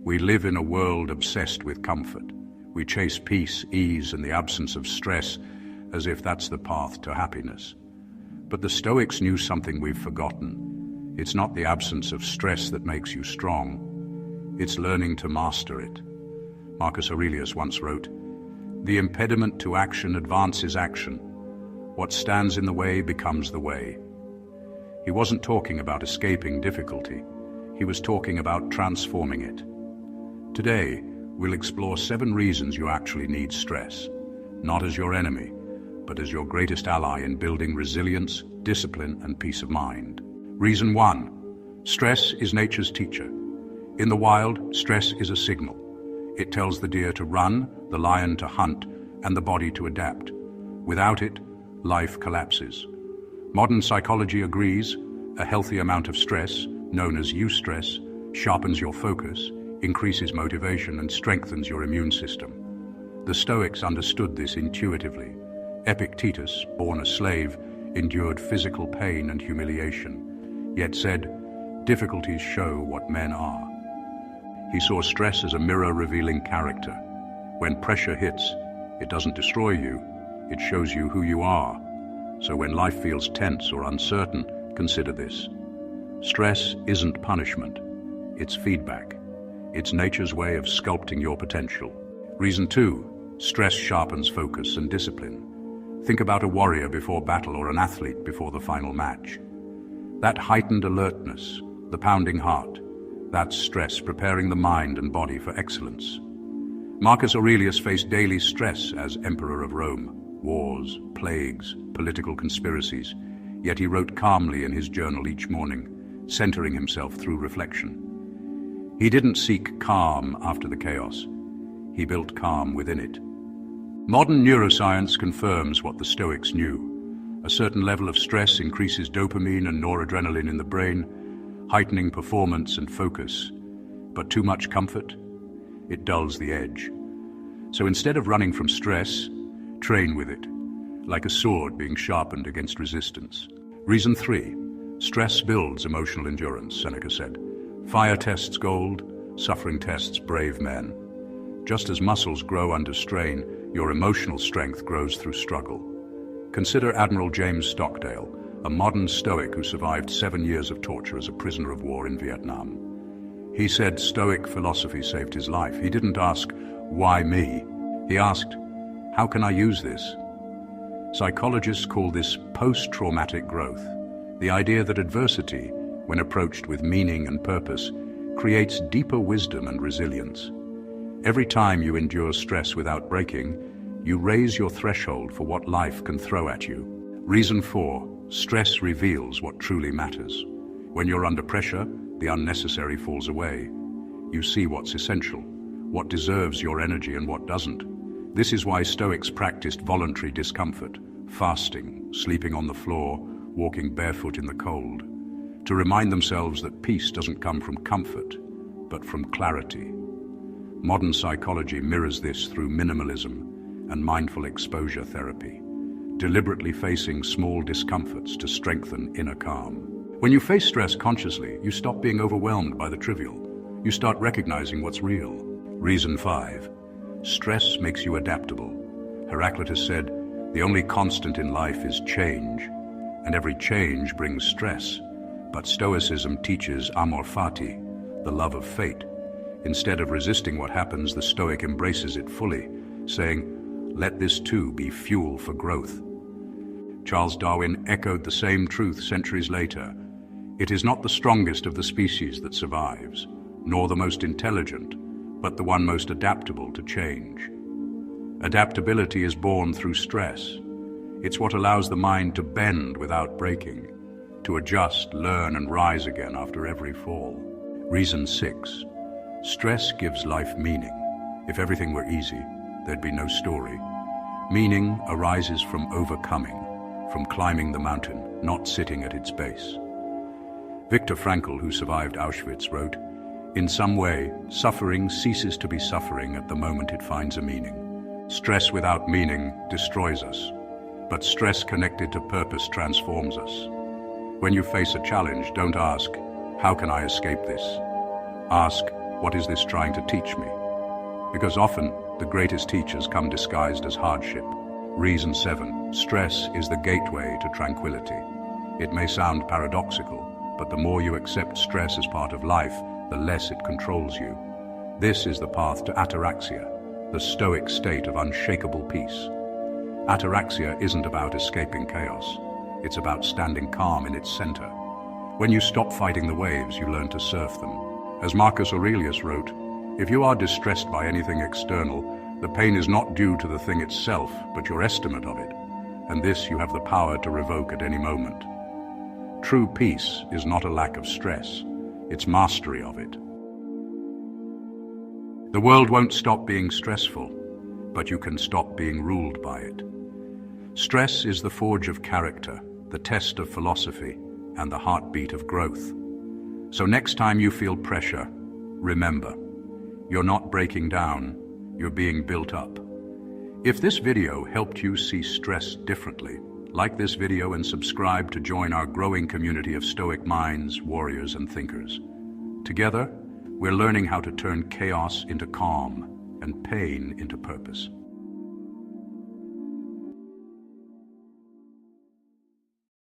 We live in a world obsessed with comfort. We chase peace, ease, and the absence of stress as if that's the path to happiness. But the Stoics knew something we've forgotten. It's not the absence of stress that makes you strong. It's learning to master it. Marcus Aurelius once wrote, "The impediment to action advances action. What stands in the way becomes the way." He wasn't talking about escaping difficulty. He was talking about transforming it. Today, we'll explore 7 reasons you actually need stress, not as your enemy, but as your greatest ally in building resilience, discipline, and peace of mind. Reason 1. Stress is nature's teacher. In the wild, stress is a signal. It tells the deer to run, the lion to hunt, and the body to adapt. Without it, life collapses. Modern psychology agrees a healthy amount of stress, known as eustress, sharpens your focus, increases motivation, and strengthens your immune system. The Stoics understood this intuitively. Epictetus, born a slave, endured physical pain and humiliation, yet said, "Difficulties show what men are." He saw stress as a mirror revealing character. When pressure hits, it doesn't destroy you, it shows you who you are. So when life feels tense or uncertain, consider this. Stress isn't punishment, it's feedback. It's nature's way of sculpting your potential. Reason 2, stress sharpens focus and discipline. Think about a warrior before battle or an athlete before the final match. That heightened alertness, the pounding heart, that's stress preparing the mind and body for excellence. Marcus Aurelius faced daily stress as Emperor of Rome, wars, plagues, political conspiracies, yet he wrote calmly in his journal each morning, centering himself through reflection. He didn't seek calm after the chaos. He built calm within it. Modern neuroscience confirms what the Stoics knew. A certain level of stress increases dopamine and noradrenaline in the brain, heightening performance and focus. But too much comfort? It dulls the edge. So instead of running from stress, train with it, like a sword being sharpened against resistance. Reason 3, stress builds emotional endurance, Seneca said. Fire tests gold, suffering tests brave men. Just as muscles grow under strain, your emotional strength grows through struggle. Consider Admiral James Stockdale, a modern Stoic who survived 7 years of torture as a prisoner of war in Vietnam. He said Stoic philosophy saved his life. He didn't ask, "Why me?" He asked, "How can I use this?" Psychologists call this post-traumatic growth, the idea that adversity, when approached with meaning and purpose, creates deeper wisdom and resilience. Every time you endure stress without breaking, you raise your threshold for what life can throw at you. Reason 4, stress reveals what truly matters. When you're under pressure, the unnecessary falls away. You see what's essential, what deserves your energy and what doesn't. This is why Stoics practiced voluntary discomfort, fasting, sleeping on the floor, walking barefoot in the cold, to remind themselves that peace doesn't come from comfort, but from clarity. Modern psychology mirrors this through minimalism and mindful exposure therapy, deliberately facing small discomforts to strengthen inner calm. When you face stress consciously, you stop being overwhelmed by the trivial. You start recognizing what's real. Reason 5, stress makes you adaptable. Heraclitus said, "The only constant in life is change, and every change brings stress." But Stoicism teaches amor fati, the love of fate. Instead of resisting what happens, the Stoic embraces it fully, saying, "Let this too be fuel for growth." Charles Darwin echoed the same truth centuries later. It is not the strongest of the species that survives, nor the most intelligent, but the one most adaptable to change. Adaptability is born through stress. It's what allows the mind to bend without breaking, to adjust, learn, and rise again after every fall. Reason 6, stress gives life meaning. If everything were easy, there'd be no story. Meaning arises from overcoming, from climbing the mountain, not sitting at its base. Viktor Frankl, who survived Auschwitz, wrote, "In some way, suffering ceases to be suffering at the moment it finds a meaning. Stress without meaning destroys us, but stress connected to purpose transforms us." When you face a challenge, don't ask, "How can I escape this?" Ask, What is this trying to teach me? Because often, the greatest teachers come disguised as hardship. Reason 7. Stress is the gateway to tranquility. It may sound paradoxical, but the more you accept stress as part of life, the less it controls you. This is the path to ataraxia, the Stoic state of unshakable peace. Ataraxia isn't about escaping chaos. It's about standing calm in its center. When you stop fighting the waves, you learn to surf them. As Marcus Aurelius wrote, if you are distressed by anything external, the pain is not due to the thing itself, but your estimate of it. And this you have the power to revoke at any moment. True peace is not a lack of stress. It's mastery of it. The world won't stop being stressful, but you can stop being ruled by it. Stress is the forge of character, the test of philosophy, and the heartbeat of growth. So next time you feel pressure, remember, you're not breaking down, you're being built up. If this video helped you see stress differently, like this video and subscribe to join our growing community of Stoic minds, warriors, and thinkers. Together, we're learning how to turn chaos into calm and pain into purpose.